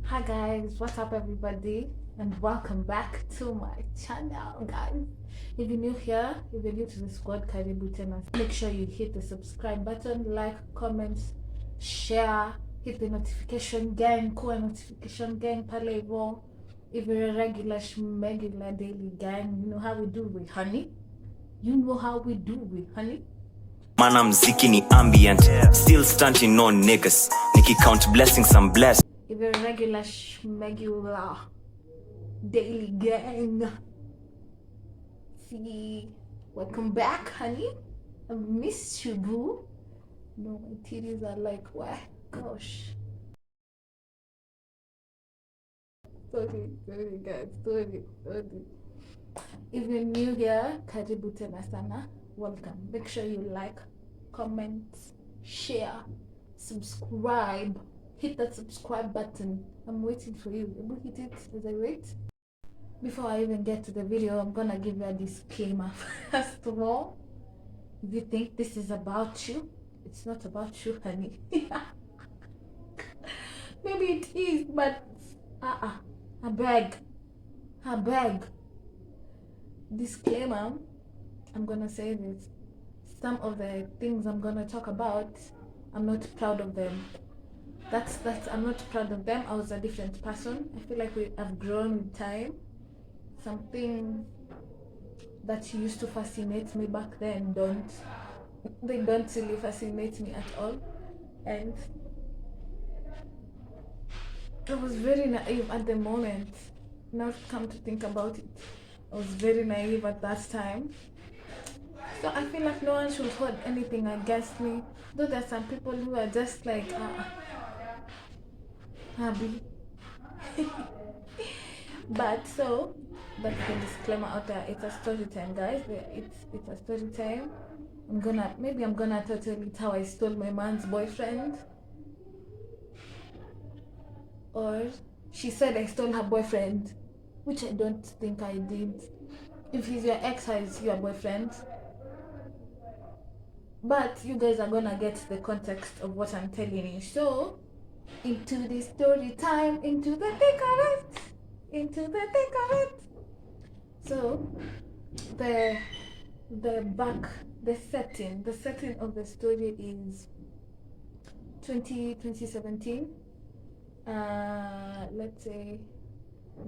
Hi guys, what's up everybody, and welcome back to my channel, guys. If you're new here, if you're new to the squad, karibu tena. Make sure you hit the subscribe button, like, comment, share, hit the notification gang, kuwa notification gang pale hivo. If you're a regular daily gang, you know how we do with honey. You know how we do with honey. Mana mziki ni ambient, still stunting on niggas. Nikicount blessings I'm blessed. If you're a regular daily gang, see, welcome back, honey. I missed you, boo. No, my titties are like, what? Gosh. Sorry, guys. Sorry. If you're new here, karibu tena sana. Welcome. Make sure you like, comment, share, subscribe. Hit that subscribe button. I'm waiting for you. Hit it as I wait. Before I even get to the video, I'm gonna give you a disclaimer. First of all, if you think this is about you, it's not about you, honey. Maybe it is, but I beg. Disclaimer, I'm gonna say this. Some of the things I'm gonna talk about, I'm not proud of them. That's I'm not proud of them. I was a different person. I feel like we have grown with time. Something that used to fascinate me back then don't really fascinate me at all. And I was very naive at the moment. Now come to think about it, I was very naive at that time. So I feel like no one should hold anything against me. Though there are some people who are just like happy. But so that's the disclaimer out there. It's a story time, guys. It's a story time. I'm gonna totally how I stole my man's boyfriend. Or she said I stole her boyfriend, which I don't think I did. If he's your ex, he's your boyfriend. But you guys are gonna get the context of what I'm telling you. So, into the story time, into the thick of it. So, the setting of the story is 2017. Let's say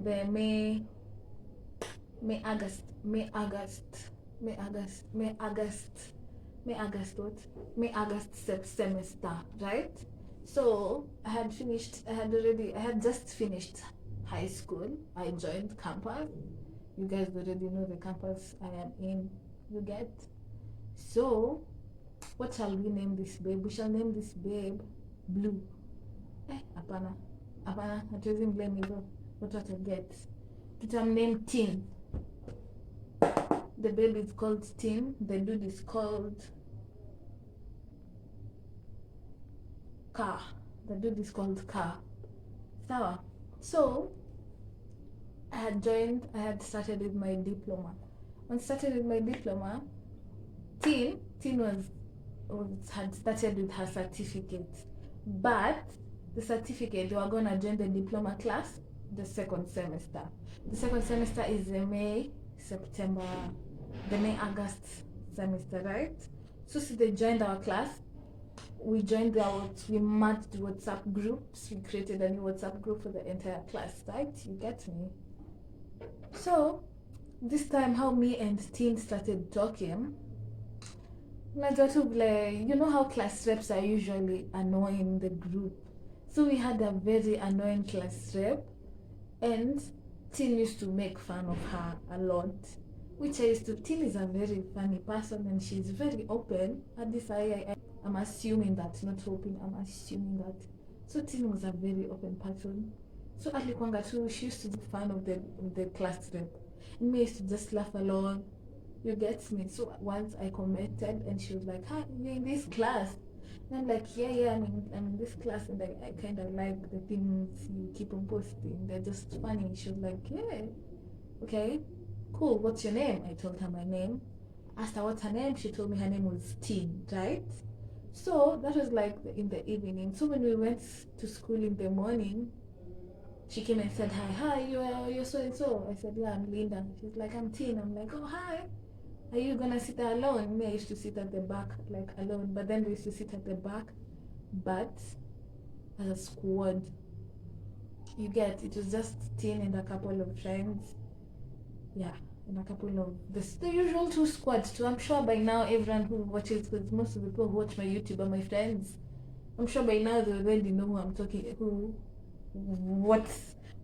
the August semester, right? So I had just finished high school. I joined campus. You guys already know the campus I am in, you get. So what shall we name this babe? We shall name this babe Blue. Hapana, hatuwezi blame hivyo, what I get. Tutamname Tin. The baby is called Tin. The dude is called Car. The dude is called Car. Sawa. So I had started with my diploma. When I started with my diploma, Tin had started with her certificate. But the certificate, they were gonna join the diploma class the second semester. The second semester is the May August semester, right? So they joined our class. We merged WhatsApp groups. We created a new WhatsApp group for the entire class, right? You get me? So this time, how me and Teen started talking, you know how class reps are usually annoying the group. So we had a very annoying class rep, and Teen used to make fun of her a lot. Teen is a very funny person and she's very open. At this, I'm assuming that, not hoping, I'm assuming that. So Teen was a very open person. So alikwanga too, she used to be fun of the class rep. And me used to just laugh along. You get me? So once I commented and she was like, hi, you're in this class. And I'm like, yeah, I'm in this class, and I kind of like the things you keep on posting. They're just funny. She was like, yeah, okay, cool. What's your name? I told her my name. Asked her what's her name. She told me her name was Teen, right? So that was like in the evening. So when we went to school in the morning, She came and said, hi, you're so and so. I said, yeah, I'm Linda. She's like, I'm Teen. I'm like, oh, hi. Are you gonna sit there alone? Me, I used to sit at the back, like alone, but then we used to sit at the back, but as a squad. You get, it was just Teen and a couple of friends. Yeah, and a couple of the usual two squads too. I'm sure by now everyone who watches, because most of the people who watch my YouTube are my friends. I'm sure by now they already know who I'm talking,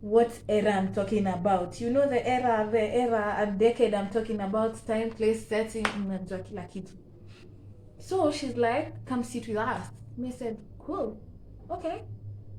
what era I'm talking about. You know the era and decade I'm talking about, time, place, setting, unajua kila kitu. So she's like, come sit with us. Me said, cool, okay.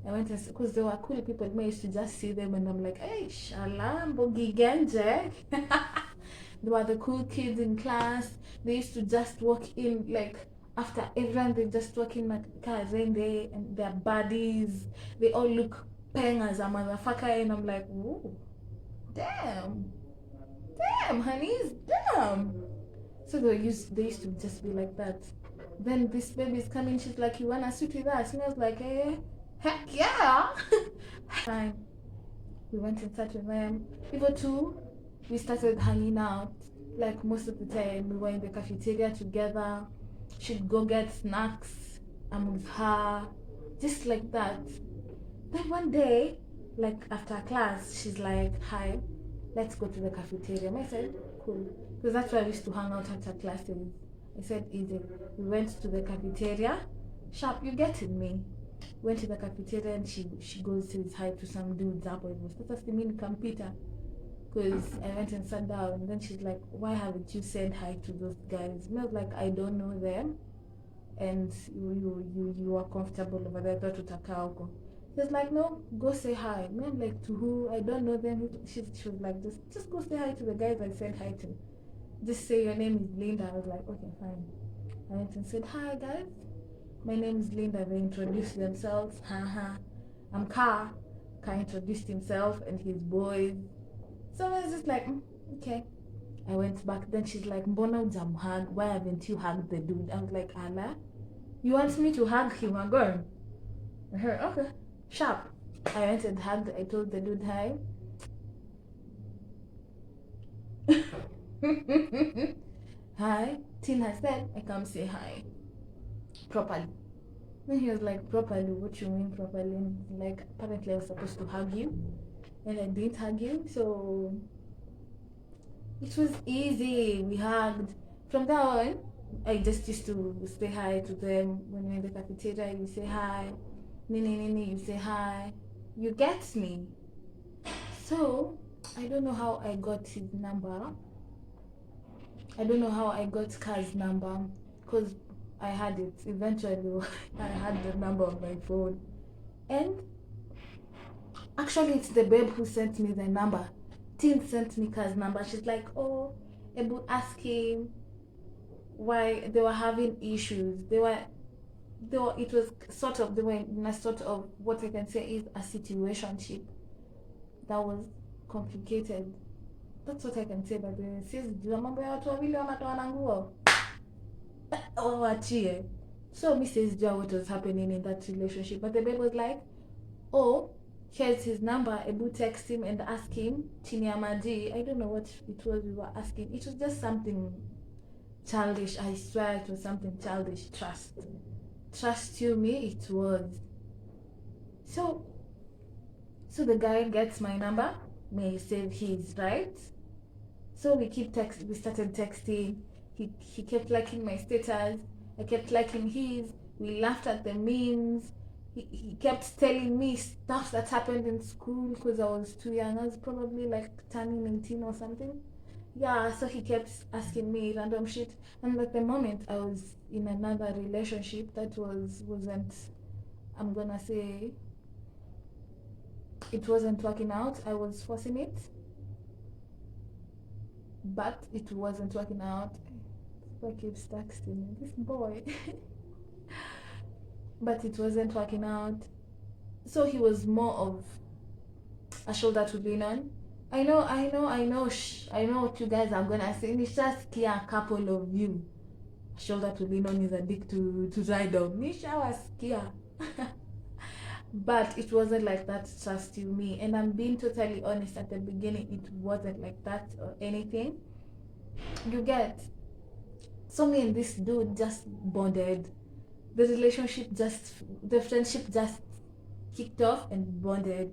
I went and because they were cool people. I used to just see them and I'm like, hey, shala, mbogi genje. They were the cool kids in class. They used to just walk in, like, after everyone, they just walk in my car and their buddies. They all look peng as a motherfucker. And I'm like, ooh, damn, honeys, damn. So they used to just be like that. Then this baby's coming, she's like, you wanna sit with us? And I was like, heck yeah. Fine. We went and sat with them. People too, we started hanging out. Like most of the time, we were in the cafeteria together. She'd go get snacks. I'm with her. Just like that. Then one day, like after class, she's like, hi, let's go to the cafeteria. And I said, cool. Because that's where we used to hang out after classes. I said, easy. We went to the cafeteria. Sharp, you getting me? Went to the cafeteria and she goes says hi to some dudes up. It was that's the mean computer. Because I went and sat down and then she's like, why haven't you said hi to those guys? And I was like, I don't know them. And you are comfortable over there. I thought utakao. He's like, no, go say hi. And I'm like, to who? I don't know them. She was like, just go say hi to the guys I said hi to. Just say your name is Linda. I was like, okay, fine. I went and said, hi guys, my name is Linda. They introduced themselves. I'm Ka. Ka introduced himself and his boys. So I was just like, okay. I went back. Then she's like, mbona hujamhug? Why haven't you hugged the dude? I was like, Allah, you want me to hug him again? I heard, okay, sharp. I went and hugged. I told the dude hi. Hi. Tina said, I come say hi properly. Then he was like, properly? What you mean properly? And like, apparently I was supposed to hug you and I didn't hug you. So it was easy. We hugged. From that on, I just used to say hi to them. When we're in the cafeteria, you say hi. Nini, you say hi. You get me? So I don't know how I got his number. I don't know how I got Ka's number because I had it. Eventually, I had the number on my phone. And actually, it's the babe who sent me the number. Teen sent me Ka's number. She's like, oh, Ebu asking why they were having issues. It was sort of, they were in a sort of, what I can say is a situationship that was complicated. That's what I can say, but the sis mambo ya watu wawili wanatoana nguo. Wachie. So Mrs. Jua what was happening in that relationship. But the babe was like, oh, here's his number. Ebu text him and ask him, chini ya maji. I don't know what it was we were asking. It was just something childish. I swear it was something childish. Trust you me, it was. So the guy gets my number. May save his, right? So we started texting. He kept liking my status. I kept liking his. We laughed at the memes. He kept telling me stuff that happened in school because I was too young. I was probably like turning 18 or something. Yeah, so he kept asking me random shit. And at the moment I was in another relationship that wasn't, I'm gonna say, it wasn't working out. I was forcing it, but it wasn't working out. I keeps texting me, this boy. But it wasn't working out. So he was more of a shoulder to lean on. I know what you guys are gonna say. Nisha skia a couple of you. Shoulder to lean on is a dick to ride on. Nisha was skia. But it wasn't like that, trust you me. And I'm being totally honest, at the beginning, it wasn't like that or anything. You get. So me and this dude just bonded. The friendship just kicked off and bonded.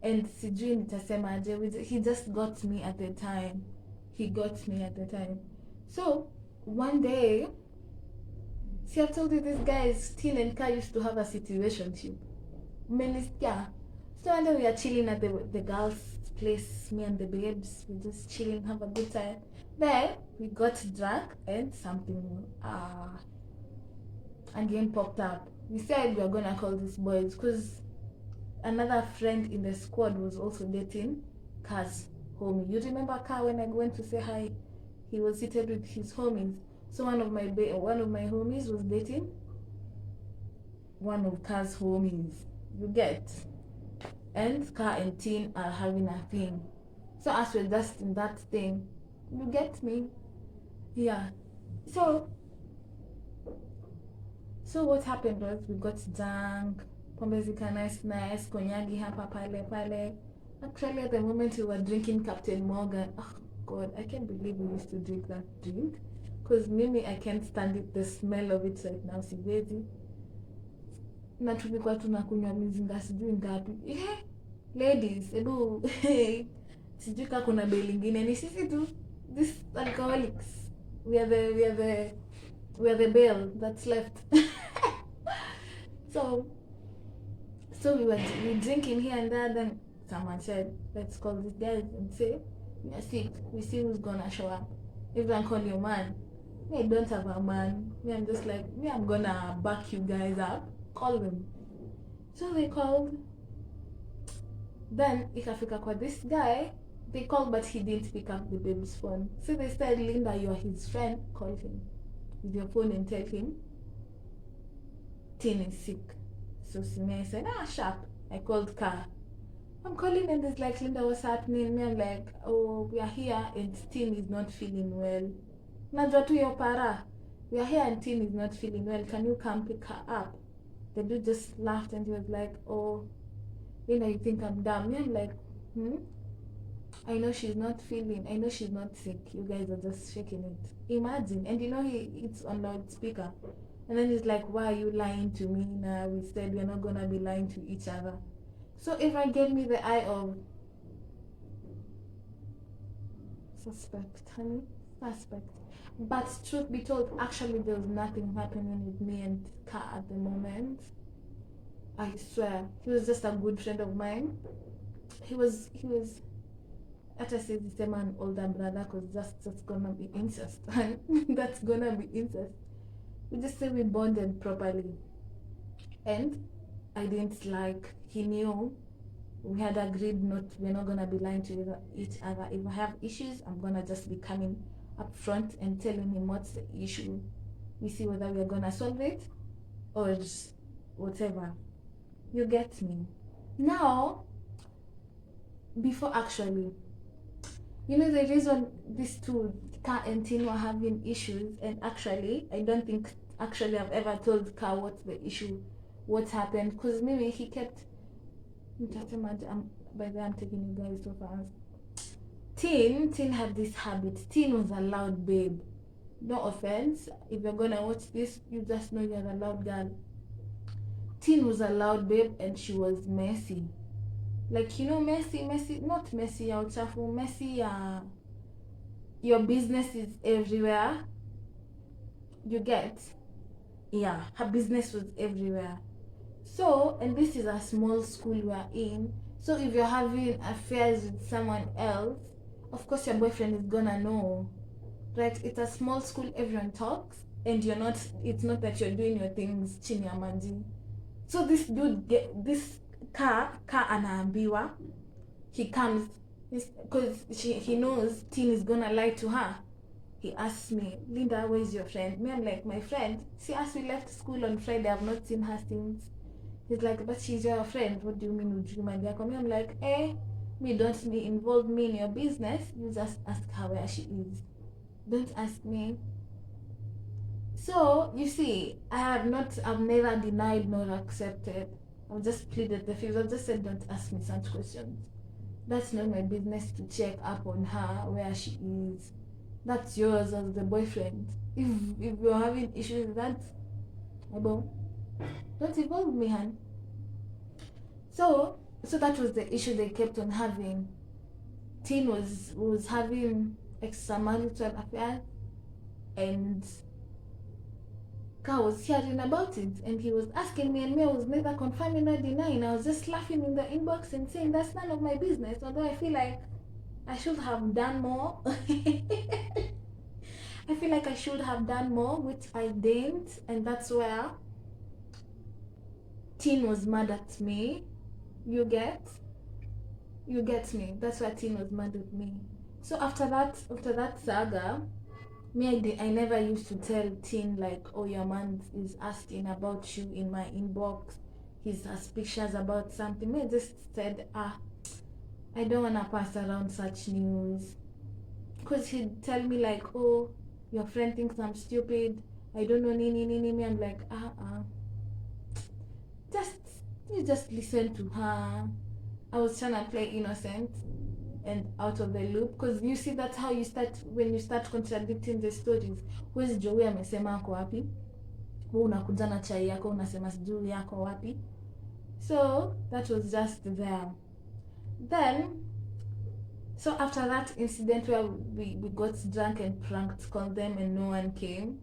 And sijui nitasemaje, he just got me at the time. He got me at the time. So one day, see, I've told you this guy is Tin and Ka used to have a situationship. Menisikia. So one day we are chilling at the girls' place, me and the babes. We just chilling, have a good time. Then we got drunk and something again popped up. We said we were gonna call these boys because another friend in the squad was also dating Ka's homie. You remember Ka when I went to say hi? He was seated with his homies. So one of my homies was dating one of Ka's homies. You get? And Ka and Tin are having a thing. So as we're just in that thing, you get me? Yeah. So what happened was we got drunk, pombe zika nice, konyagi hapa pale. Actually at the moment we were drinking Captain Morgan. Oh God, I can't believe we used to drink that drink. Because mimi I can't stand it, the smell of it right now, siwezi. Na tulikuwa tunakunywa mizinga sijui ngapi. Ladies, ebu sijui kama kuna bei lingine, ni sisi tu, this alcoholics. We are the bail that's left. So we were drinking here and there. Then someone said, let's call these guys and say, we are sick. We see who's gonna show up. Everyone call your man. Me, I don't have a man. Me, I'm just like, me, I'm gonna back you guys up. Call them. So they called. Then ikafika kwa this guy. They called, but he didn't pick up the baby's phone. So they said, Linda, you are his friend. Call him with your phone and tell him Tin is sick. So Sime said, sharp. I called Ka. I'm calling and it's like, Linda, what's happening? Me, I'm like, oh, we are here and Tin is not feeling well. Najua tu yo para. We are here and Tin is not feeling well. Can you come pick her up? The dude just laughed and he was like, oh, Linda, you think I'm dumb? Me, I'm like, I know she's not feeling. I know she's not sick. You guys are just shaking it. Imagine. And it's on loudspeaker. And then he's like, why are you lying to me now? We said we're not going to be lying to each other. So Efra gave me the eye of suspect, honey. Suspect. But truth be told, actually there was nothing happening with me and Ka at the moment. I swear. He was just a good friend of mine. He was hata siwezi sema an older brother because that's gonna be incest. That's gonna be incest. We just say we bonded properly. And I didn't like, he knew we had agreed we're not gonna be lying to each other. If I have issues, I'm gonna just be coming up front and telling him what's the issue. We see whether we're gonna solve it or whatever. You get me? Now, before actually, the reason these two, Ka and Tin, were having issues, and actually, I don't think actually I've ever told Ka what's the issue, what happened, because maybe he kept, by the way, I'm taking you guys so fast. Tin had this habit. Tin was a loud babe. No offense, if you're gonna watch this, you just know you're a loud girl. Tin was a loud babe and she was messy. Like, messy, not messy ya uchafu, messy ya your business is everywhere. You get? Yeah, her business was everywhere. So, and this is a small school we're in. So if you're having affairs with someone else, of course your boyfriend is gonna know. Right? It's a small school, everyone talks, and it's not that you're doing your things chini ya maji. So this dude, this Ka anaambiwa, he comes, because he knows Tin is gonna lie to her. He asks me, Linda, where's your friend? Me, I'm like, my friend? See, as we left school on Friday, I've not seen her since. He's like, but she's your friend. What do you mean, would you mind? Me, I'm like, don't involve me in your business. You just ask her where she is. Don't ask me. So, you see, I've never denied nor accepted. I'll just pleaded the fifth. I've just said, don't ask me such questions. That's not my business to check up on her, where she is. That's yours as the boyfriend. If you're having issues with that, don't involve me, hun. So that was the issue they kept on having. Teen was having extramarital affairs, and Carl was hearing about it, and he was asking me, and me, I was neither confirming nor denying. I was just laughing in the inbox and saying that's none of my business, although I feel like I should have done more. I feel like I should have done more, which I didn't, and that's where Teen was mad at me. You get me. That's why Teen was mad at me. So after that saga, I never used to tell Teen like, oh, your man is asking about you in my inbox. He's suspicious about something. I just said, I don't wanna pass around such news. Because he'd tell me like, oh, your friend thinks I'm stupid. I don't know, me. I'm like, just listen to her. I was trying to play innocent and out of the loop, because you see that's how you start when you start contradicting the stories. Huwezi jua huyu amesema ako wapi, wewe unakuja na chai yako unasema sijui yako wapi. So that was just there. Then so after that incident where we got drunk and pranked called them and no one came,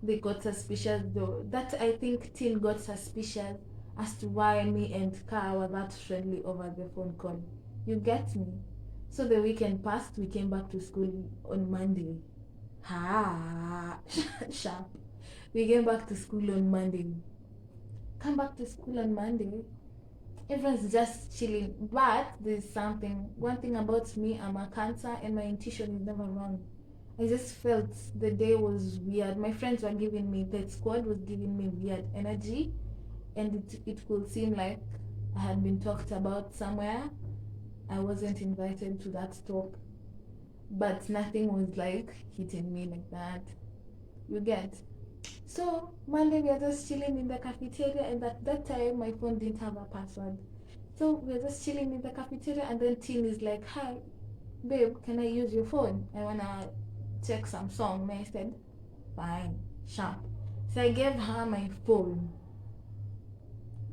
they got suspicious though. That I think Teen got suspicious as to why me and Ka were that friendly over the phone call. You get me? So the weekend passed, we came back to school on Monday. Sharp. We came back to school on Monday. Come back to school on Monday. Everyone's just chilling. But there's one thing about me, I'm a Cancer and my intuition is never wrong. I just felt the day was weird. My friends were giving me, the squad was giving me weird energy, and it could seem like I had been talked about somewhere. I wasn't invited to that talk, but nothing was like hitting me like that. You get? So Monday we are just chilling in the cafeteria, and at that time my phone didn't have a password. So we are just chilling in the cafeteria, and then Teen is like, hi, babe, can I use your phone? I wanna check some song. And I said, fine, sharp. So I gave her my phone.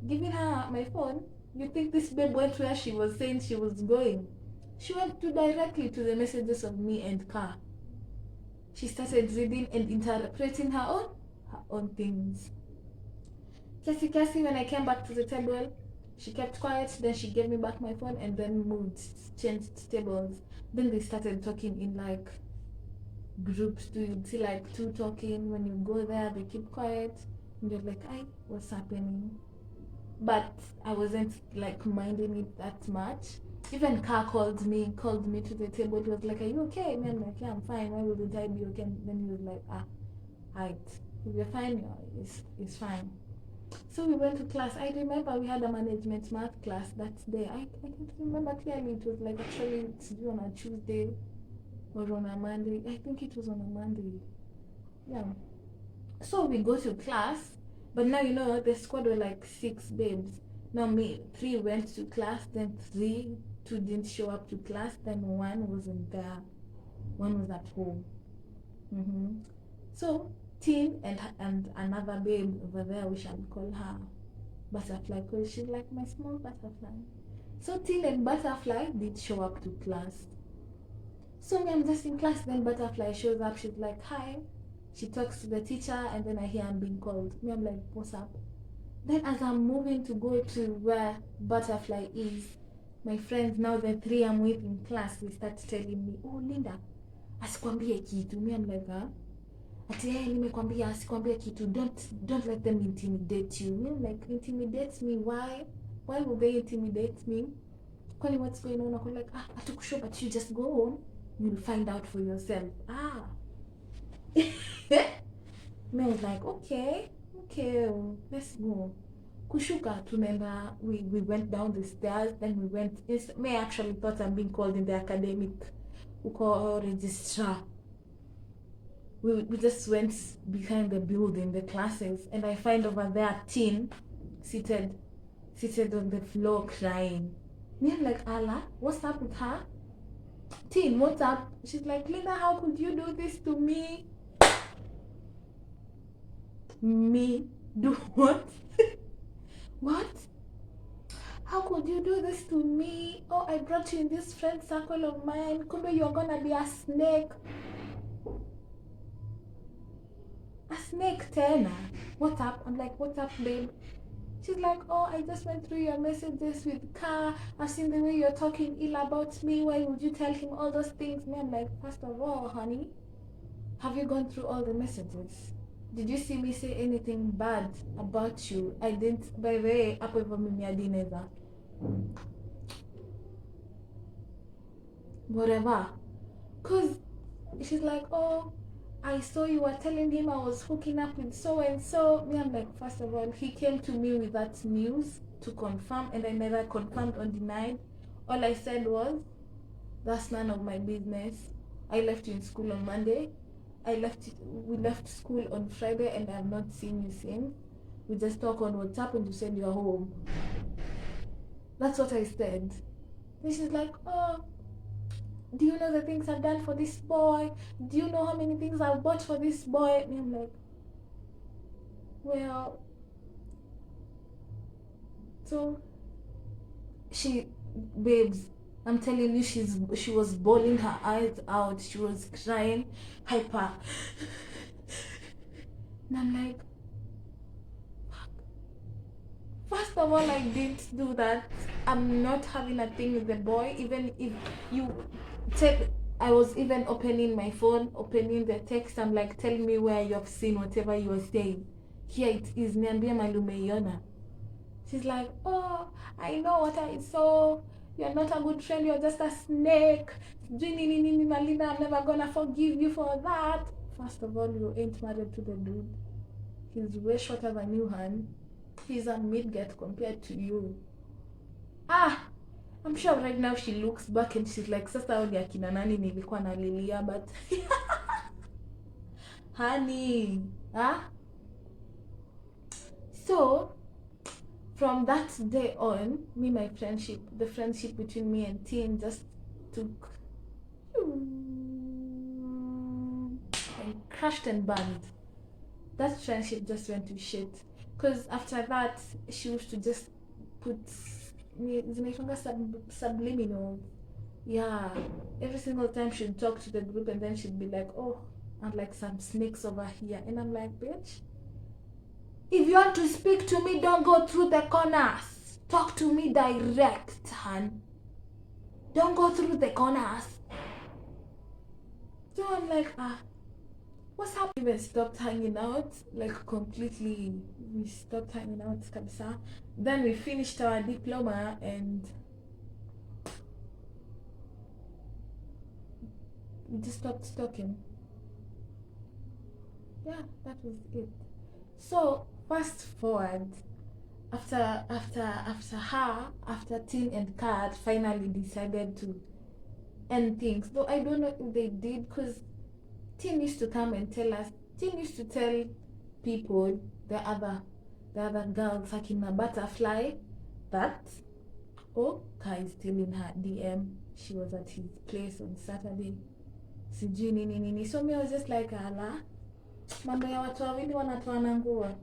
Giving her my phone, you think this babe went where she was saying she was going? She went directly to the messages of me and Ka. She started reading and interpreting her own things. Kasi, when I came back to the table, she kept quiet, then she gave me back my phone and then changed tables. Then they started talking in like groups. You'd see like two talking. When you go there, they keep quiet. And you're like, what's happening? But I wasn't like minding it that much. Even Ka called me to the table. He was like, are you okay? And I'm like, yeah, I'm fine. Why wouldn't I be okay? And then he was like, right. If you're fine, it's fine. So we went to class. I remember we had a management math class that day. I can't remember clearly. It was like actually on a Tuesday or on a Monday. I think it was on a Monday. Yeah. So we go to class, but now the squad were like 6 babes. Now 3 went to class, then 2 didn't show up to class, then 1 wasn't there. 1 was at home. So Teen and another babe over there, we shall call her Butterfly, because she's like my small butterfly. So Teen and Butterfly did show up to class. So me, I'm just in class, then Butterfly shows up. She's like, hi. She talks to the teacher, and then I hear I'm being called. Me, I'm like, what's up? Then as I'm moving to go to where Butterfly is, my friends, now the 3 I'm with in class, they start telling me, oh, Linda, asikwambie kitu. Me, I'm like, ati nimekwambia asikwambie kitu. Don't let them intimidate you. Me, I'm like, intimidate me? Why would they intimidate me? Kwani what's going on? I'm like, atukusho, but you just go on, you'll find out for yourself. Me, I was like, okay, let's go. Kushuka tunaenda, we went down the stairs, then we went. Me, I actually thought I'm being called in the academic uko registrar. We just went behind the building, the classes, and I find over there Teen seated seated on the floor crying. Me, I'm like, Allah, what's up with her? Teen, what's up? She's like, Linda, how could you do this to me? Me? Do what? What? How could you do this to me? Oh, I brought you in this friend circle of mine. Kumbe, you're gonna be a snake. A snake, Tena. What's up? I'm like, what's up, babe? She's like, oh, I just went through your messages with Car. I've seen the way you're talking ill about me. Why would you tell him all those things? Me, I'm like, first of all, honey, have you gone through all the messages? Did you see me say anything bad about you? I didn't. By the way, hapo hivyo mimi hadi naweza. Whatever. Because she's like, oh, I saw you were telling him I was hooking up with so and so. Me, I'm like, first of all, he came to me with that news to confirm, and I neither confirmed or denied. All I said was, that's none of my business. I left you in school on Monday. We left school on Friday, and I have not seen you since. We just talk on WhatsApp, and you said you're home. That's what I said. And she's like, oh, do you know the things I've done for this boy? Do you know how many things I've bought for this boy? And I'm like, well, so babes, I'm telling you, she was bawling her eyes out. She was crying, hyper. And I'm like, fuck. First of all, I didn't do that. I'm not having a thing with the boy. Even if you said, I was even opening my phone, opening the text. I'm like, tell me where you have seen whatever you were saying. Here it is. Niambia malumeiona. She's like, oh, I know what I saw. You're not a good friend. You're just a snake. Malina, I'm never gonna forgive you for that. First of all, you ain't married to the dude. He's way shorter than you, hun. He's a midget compared to you. I'm sure right now she looks back and she's like, sasa hao ni akina nani nilikuwa nalilia, but honey, So from that day on, the friendship between me and Teen just took and crashed and burned. That friendship just went to shit. Because after that, she used to just put subliminal. Yeah. Every single time she'd talk to the group, and then she'd be like, oh, and like some snakes over here. And I'm like, bitch, if you want to speak to me, don't go through the corners. Talk to me direct, hun. Don't go through the corners. So I'm like, what's up? We even stopped hanging out, like completely. We stopped hanging out, kabisa. Then we finished our diploma and we just stopped talking. Yeah, that was it. So fast forward, after Tin and Kat finally decided to end things. Though I don't know if they did, because Tin used to come and tell us. Tin used to tell people, the other girls, like in a butterfly, that Kai is still in her DM. She was at his place on Saturday. Sijui nini. So me, I was just like, ala, mambo ya watu wawili wanatoana nguo.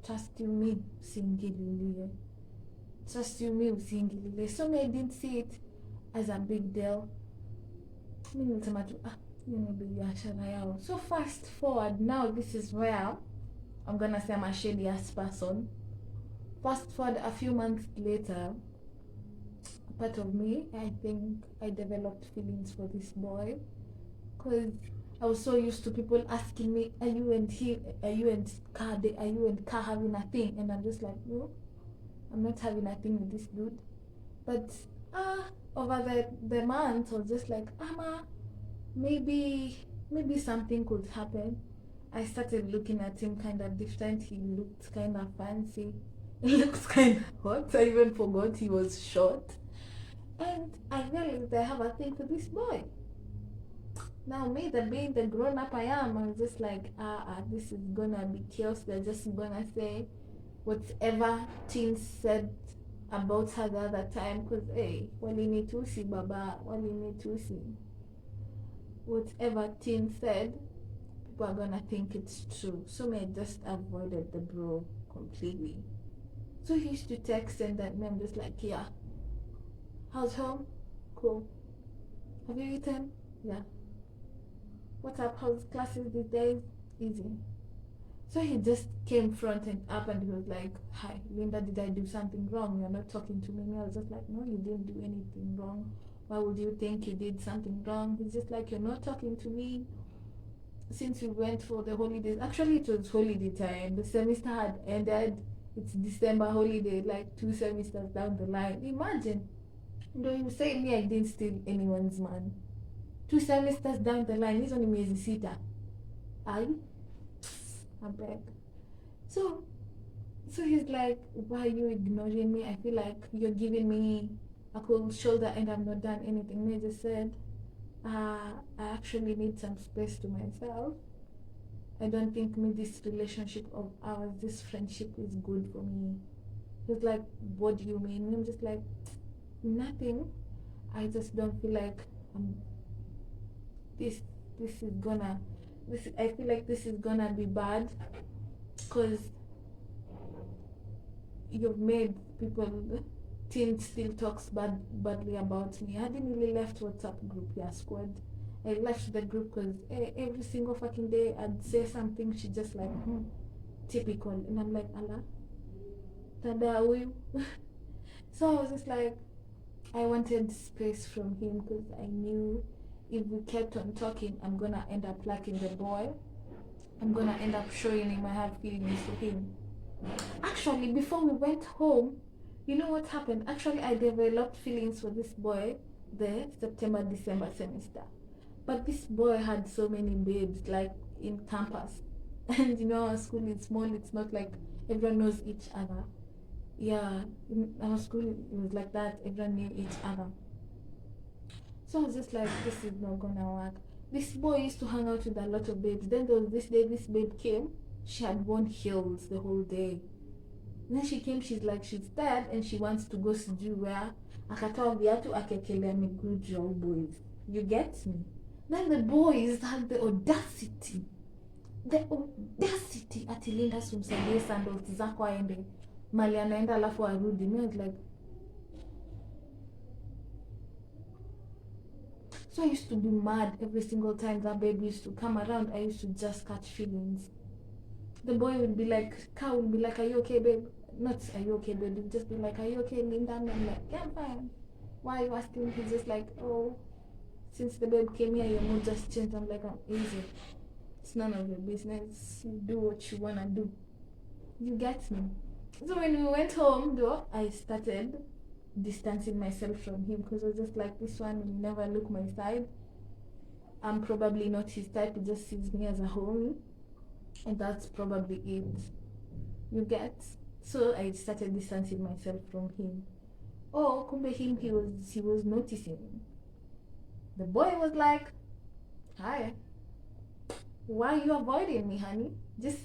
Trust you me, usiingililie. Trust you me, usiingililie. So me, I didn't see it as a big deal. Mi nilisema tu, ni biashara yao. So fast forward, now this is where I'm gonna say I'm a shady ass person. Fast forward a few months later, a part of me, I think I developed feelings for this boy. Because I was so used to people asking me, are you and Car having a thing? And I'm just like, no, I'm not having a thing with this dude. But over the months, I was just like, maybe something could happen. I started looking at him kind of different. He looked kind of fancy. He looks kind of hot. I even forgot he was short. And I realized I have a thing for this boy. Now, me, being the grown-up I am, I was just like, this is gonna be chaos. They're just gonna say whatever Teen said about her the other time because, hey, walinitusi baba, walinitusi. Whatever Tin said, people are gonna think it's true. So I just avoided the bro completely. So he used to text and then I'm just like, yeah. How's home? Cool. Have you eaten? Yeah. What's up? How's classes these days? Easy. So he just came front and up and he was like, hi, Linda, did I do something wrong? You're not talking to me. And I was just like, no, you didn't do anything wrong. Why would you think you did something wrong? He's just like, you're not talking to me since we went for the holidays. Actually, it was holiday time. The semester had ended. It's December holiday, like 2 semesters down the line. Imagine. Though you say me, I didn't steal anyone's man. 2 semesters down the line, hizo ni miezi sita. I beg. So he's like, why are you ignoring me? I feel like you're giving me a cold shoulder and I've not done anything. And I just said, I actually need some space to myself. I don't think this relationship of ours, this friendship is good for me. He's like, what do you mean? And I'm just like, nothing. I just don't feel like this is gonna I feel like this is gonna be bad because you've made people Tin still talks badly about me. I didn't really left WhatsApp group, yeah, squad. I left the group because every single fucking day I'd say something, she just like, typical. And I'm like, Allah, tada huyu. So I was just like, I wanted space from him because I knew if we kept on talking, I'm gonna end up liking the boy. I'm gonna end up showing him I have feelings for him. Actually, before we went home, you know what happened? Actually, I developed feelings for this boy the September-December semester. But this boy had so many babes, like in campus. And you know, our school is small, it's not like everyone knows each other. Yeah, in our school, it was like that, everyone knew each other. So I was just like, this is not gonna work. This boy used to hang out with a lot of babes. Then there was this day, this babe came. She had worn heels the whole day. And then she came, she's like, she's tired and she wants to go sijui where. Akatoa viatu akekelea miguu juu ya boys. You get me? Then the boys had the audacity ati Linda sumsaidie sandals zako aende mali anaenda alafu arudi. Me was like, so I used to be mad every single time that baby used to come around. I used to just catch feelings. The boy would be like, Car would be like, are you okay, babe? Not, are you okay, babe? He'd just be like, are you okay, Linda? And I'm like, yeah, I'm fine. Why are you asking? He's just like, oh, since the babe came here, your mood just changed. I'm like, I'm easy. It's none of your business. You do what you wanna do. You get me? So when we went home, though, I started distancing myself from him because I was just like, this one will never look my side. I'm probably not his type. He just sees me as a homie, and that's probably it. You get? So I started distancing myself from him. Oh, kumbe him, he was noticing. The boy was like, hi, why are you avoiding me, honey? Just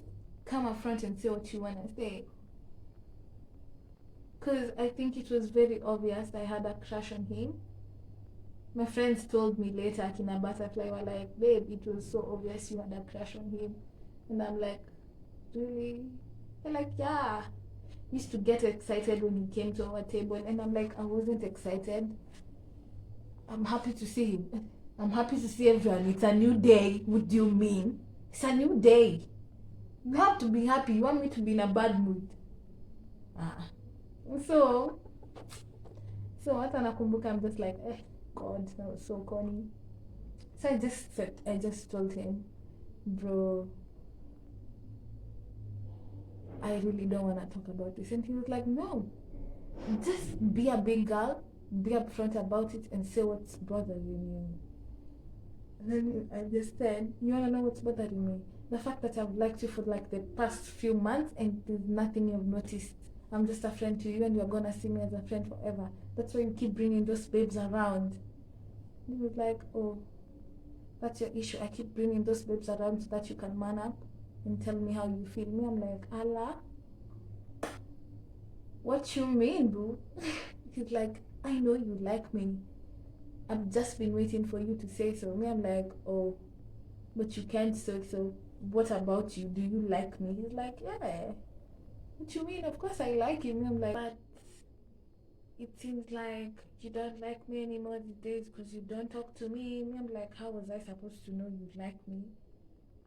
come up front and say what you want to say. Because I think it was very obvious I had a crush on him. My friends told me later, Akina Butterfly were like, babe, it was so obvious you had a crush on him. And I'm like, really? They're like, yeah. Used to get excited when he came to our table. And I'm like, I wasn't excited. I'm happy to see him. I'm happy to see everyone. It's a new day. What do you mean? It's a new day. You have to be happy. You want me to be in a bad mood? So hata nakumbuka, I'm just like, God, that was so corny. So I just told him, bro, I really don't want to talk about this. And he was like, no, just be a big girl, be upfront about it and say what's bothering you. And then I just said, you want to know what's bothering me? The fact that I've liked you for like the past few months and there's nothing you've noticed. I'm just a friend to you and you're gonna see me as a friend forever. That's why you keep bringing those babes around. He was like, oh, that's your issue. I keep bringing those babes around so that you can man up and tell me how you feel. Me, I'm like, Allah, what you mean, boo? He's like, I know you like me. I've just been waiting for you to say so. Me, I'm like, oh, but you can't say so. What about you? Do you like me? He's like, yeah. What you mean? Of course I like you. Me, I'm like, but it seems like you don't like me anymore these days because you don't talk to me. Me, I'm like, how was I supposed to know you like me?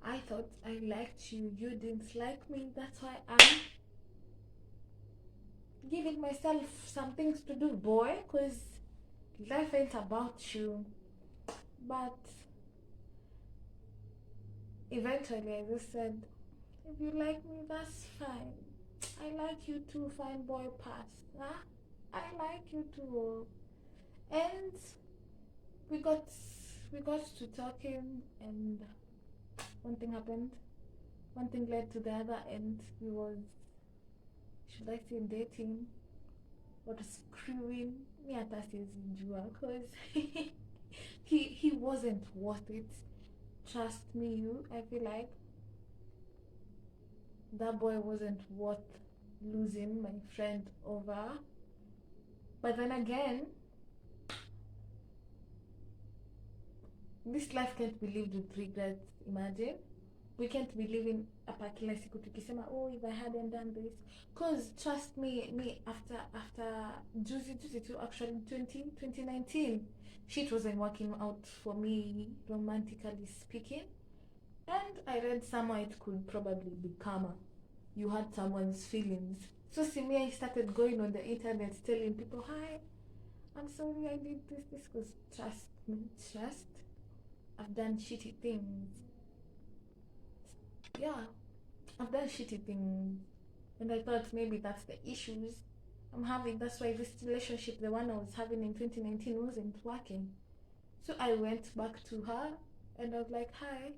I thought I liked you. You didn't like me. That's why I'm giving myself some things to do, boy, because life ain't about you. But eventually, I just said, if you like me, that's fine. I like you too, fine boy, pass. Huh? I like you too. And we got we got to talking, and one thing happened. One thing led to the other, and we was, should I say, dating or screwing me at us because he wasn't worth it. Trust me, you. I feel like that boy wasn't worth losing my friend over. But then again, this life can't be lived with regrets. Imagine. We can't be living hapa kila siku tukisema, oh, if I hadn't done this. Because trust me, after juzi to actually 2019, shit wasn't working out for me, romantically speaking. And I read somewhere it could probably be karma. You hurt someone's feelings. So see me, I started going on the internet telling people, hi, I'm sorry I did this because trust me, trust. I've done shitty things. Yeah, I've done shitty things. And I thought maybe that's the issues I'm having. That's why this relationship, the one I was having in 2019, wasn't working. So I went back to her and I was like, hi,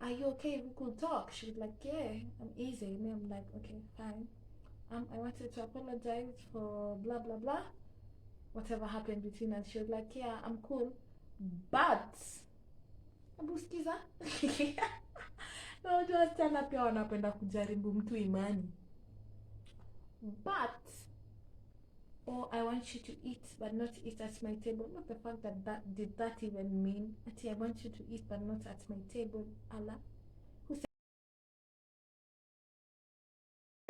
are you okay? We could talk. She was like, yeah, I'm easy. Me, I'm like, okay, fine. I wanted to apologize for blah blah blah, whatever happened between us. She was like, yeah, I'm cool, but abuskiza. Unajua wasichana pia wanapenda kujaribu mtu imani. But, oh, I want you to eat but not eat at my table. What the fuck that did that even mean? Ati, I want you to eat but not at my table. Allah, who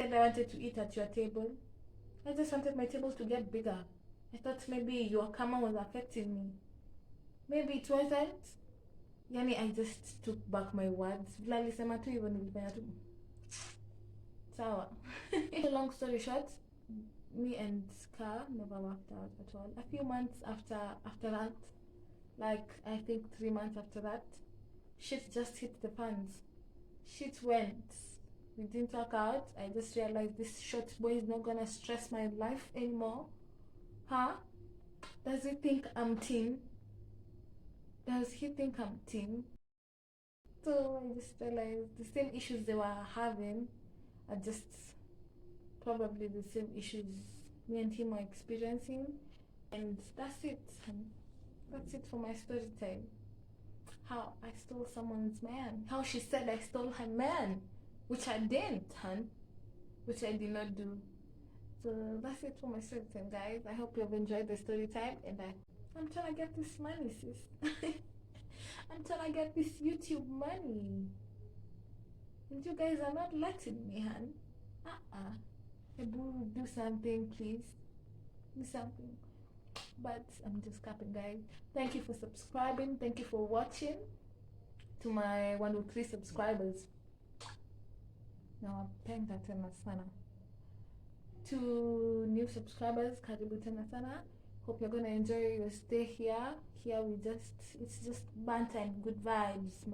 said I wanted to eat at your table? I just wanted my table to get bigger. I thought maybe your karma was affecting me. Maybe it wasn't. Yani, I just took back my words. Vile alisema tu hivyo nilifanya tu. Sawa. So long story short, me and Ska never worked out at all. A few months after that, like I think 3 months after that, shit just hit the fans. Shit went. We didn't work out. I just realized this short boy is not gonna stress my life anymore. Huh? Does he think I'm teen? Does he think I'm teen? So I just realized the same issues they were having are just probably the same issues me and him are experiencing. And that's it. That's it for my story time. How I stole someone's man. How she said I stole her man. Which I didn't, hun. Which I did not do. So that's it for my story time, guys. I hope you have enjoyed the story time, and I'm trying to get this money, sis. I'm trying to get this YouTube money. And you guys are not letting me, hun. Do something, please. Do something. But I'm just capping, guys. Thank you for subscribing. Thank you for watching. To my 103 subscribers. Now, napenda tena sana. To new subscribers, karibu tena sana. Hope you're gonna enjoy your stay here. Here it's just banter and good vibes.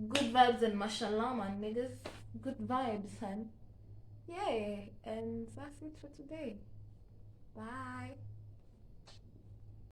Good vibes and mashallah, man, niggas. Good vibes, son. Yay! And that's it for today. Bye.